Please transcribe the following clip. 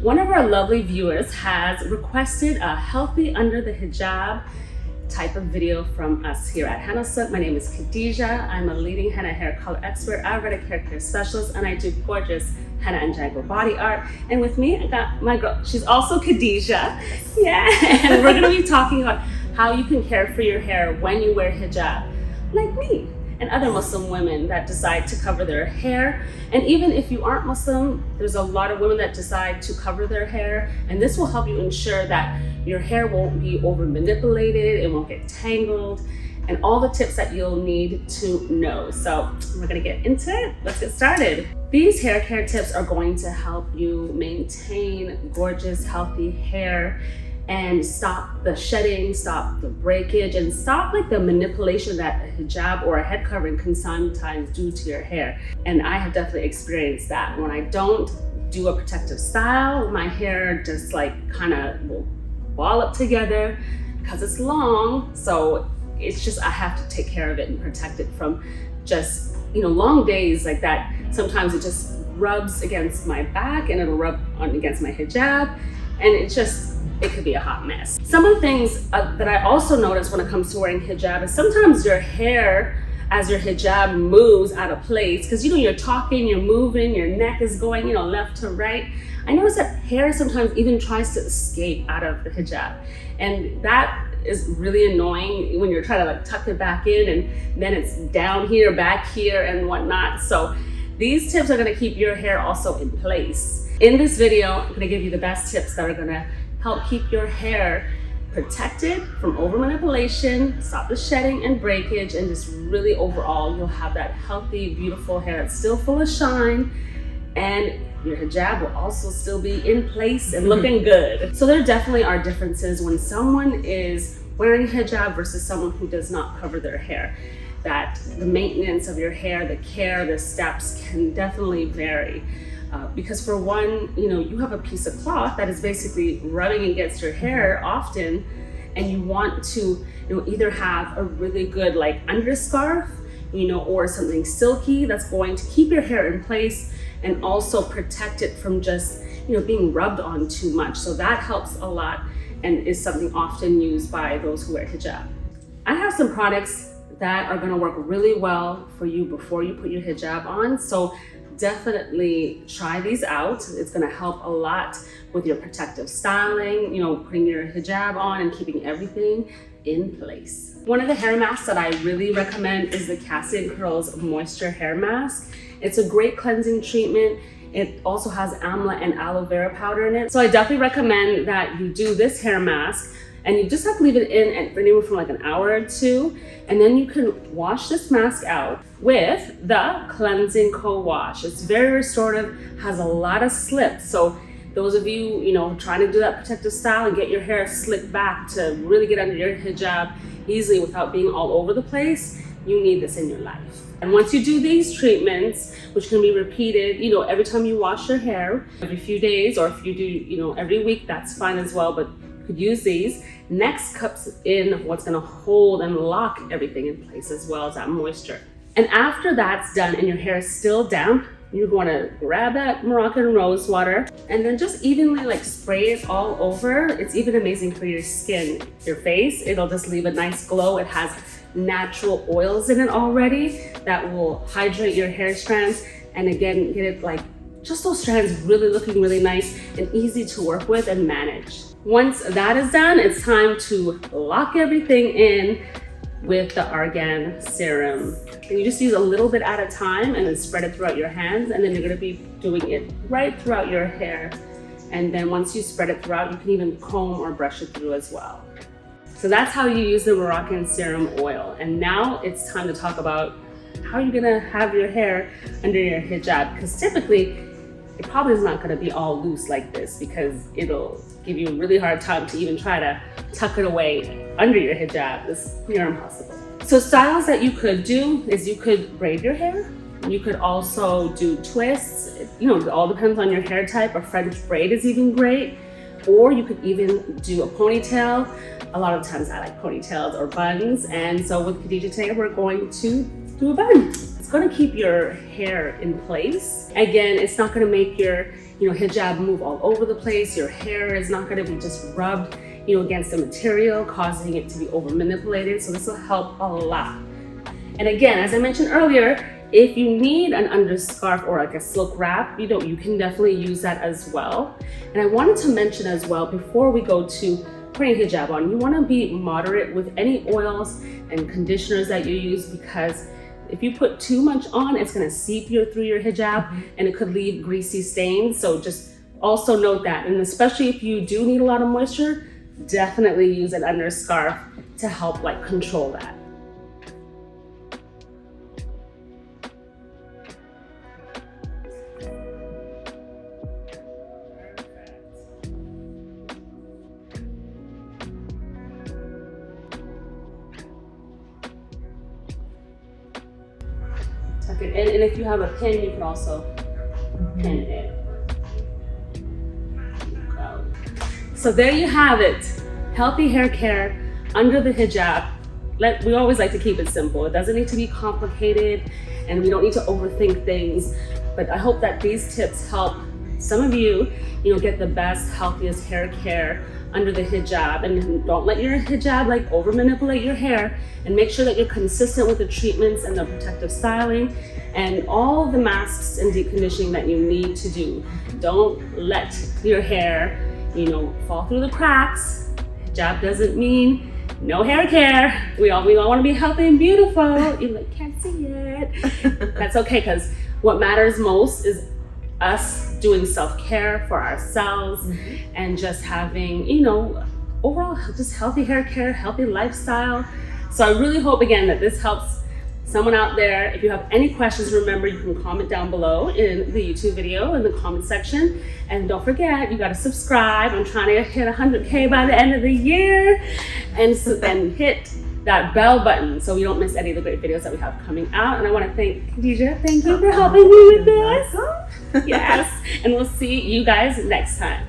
one of our lovely viewers has requested a healthy under the hijab type of video from us here at Hennasooq. My name is Khadija. I'm a leading henna hair color expert, Ayurvedic hair care specialist, and I do gorgeous henna and jangle body art. And with me, I got my girl, she's also Khadija. Yeah, and we're gonna be talking about how you can care for your hair when you wear hijab, like me and other Muslim women that decide to cover their hair. And even if you aren't Muslim, there's a lot of women that decide to cover their hair, and this will help you ensure that your hair won't be over manipulated, it won't get tangled, and all the tips that you'll need to know. So we're gonna get into it. Let's get started. These hair care tips are going to help you maintain gorgeous, healthy hair and stop the shedding, stop the breakage, and stop like the manipulation that a hijab or a head covering can sometimes do to your hair. And I have definitely experienced that. When I don't do a protective style, my hair just like kind of will ball up together because it's long. So it's just, I have to take care of it and protect it from just, long days like that. Sometimes it just rubs against my back and it'll rub on against my hijab, and it could be a hot mess. Some of the things that I also notice when it comes to wearing hijab is sometimes your hair, as your hijab moves out of place, because you're talking, you're moving, your neck is going left to right. I notice that hair sometimes even tries to escape out of the hijab, and that is really annoying when you're trying to like tuck it back in, and then it's down here, back here, and whatnot. So these tips are gonna keep your hair also in place. In this video, I'm gonna give you the best tips that are gonna help keep your hair protected from over manipulation, stop the shedding and breakage, and just really overall, you'll have that healthy, beautiful hair that's still full of shine, and your hijab will also still be in place and looking good. So there definitely are differences when someone is wearing hijab versus someone who does not cover their hair. That the maintenance of your hair, the care, the steps can definitely vary. Because for one, you have a piece of cloth that is basically rubbing against your hair often, and you want to either have a really good like underscarf, or something silky that's going to keep your hair in place and also protect it from just being rubbed on too much. So that helps a lot and is something often used by those who wear hijab. I have some products that are going to work really well for you before you put your hijab on. So definitely try these out. It's going to help a lot with your protective styling, putting your hijab on and keeping everything in place. One of the hair masks that I really recommend is the Cassie & Curls Moisture Hair Mask. It's a great cleansing treatment. It also has amla and aloe vera powder in it. So I definitely recommend that you do this hair mask, and you just have to leave it in anywhere from like an hour or two, and then you can wash this mask out with the cleansing co-wash. It's very restorative, has a lot of slip. So those of you, trying to do that protective style and get your hair slicked back to really get under your hijab easily without being all over the place, you need this in your life. And once you do these treatments, which can be repeated, every time you wash your hair, every few days, or if you do, every week, that's fine as well, but you could use these. Next comes in what's gonna hold and lock everything in place, as well as that moisture. And after that's done and your hair is still damp, you're gonna grab that Moroccan rose water and then just evenly like spray it all over. It's even amazing for your skin, your face. It'll just leave a nice glow. It has natural oils in it already that will hydrate your hair strands, and again, get it like just those strands really looking really nice and easy to work with and manage. Once that is done, it's time to lock everything in with the argan serum. And you just use a little bit at a time and then spread it throughout your hands, and then you're gonna be doing it right throughout your hair. And then once you spread it throughout, you can even comb or brush it through as well. So that's how you use the Moroccan serum oil. And now it's time to talk about how you're gonna have your hair under your hijab, because typically it probably is not gonna be all loose like this, because it'll give you a really hard time to even try to tuck it away under your hijab. It's near impossible. So styles that you could do is you could braid your hair. You could also do twists. It all depends on your hair type. A French braid is even great. Or you could even do a ponytail. A lot of times I like ponytails or buns. And so with Khadija today, we're going to do a bun. It's gonna keep your hair in place. Again, it's not gonna make your hijab move all over the place. Your hair is not going to be just rubbed, against the material, causing it to be over manipulated. So this will help a lot. And again, as I mentioned earlier, if you need an underscarf or like a silk wrap, you can definitely use that as well. And I wanted to mention as well, before we go to putting hijab on, you want to be moderate with any oils and conditioners that you use, because if you put too much on, it's going to seep through your hijab and it could leave greasy stains. So just also note that. And especially if you do need a lot of moisture, definitely use an underscarf to help control that. Tuck it in, and if you have a pin, you can also pin it. So there you have it, healthy hair care under the hijab. We always like to keep it simple. It doesn't need to be complicated, and we don't need to overthink things. But I hope that these tips help some of you, get the best, healthiest hair care under the hijab. And don't let your hijab over manipulate your hair, and make sure that you're consistent with the treatments and the protective styling and all the masks and deep conditioning that you need to do. Don't let your hair fall through the cracks. Hijab doesn't mean no hair care. We all want to be healthy and beautiful. You can't see it. That's okay, because what matters most is us doing self-care for ourselves and just having, overall just healthy hair care, healthy lifestyle. So I really hope again that this helps someone out there. If you have any questions, remember you can comment down below in the YouTube video in the comment section. And don't forget, you got to subscribe. I'm trying to hit 100K by the end of the year. And hit that bell button so you don't miss any of the great videos that we have coming out. And I want to thank Khadija. Thank you for helping me with this. Yes. And we'll see you guys next time.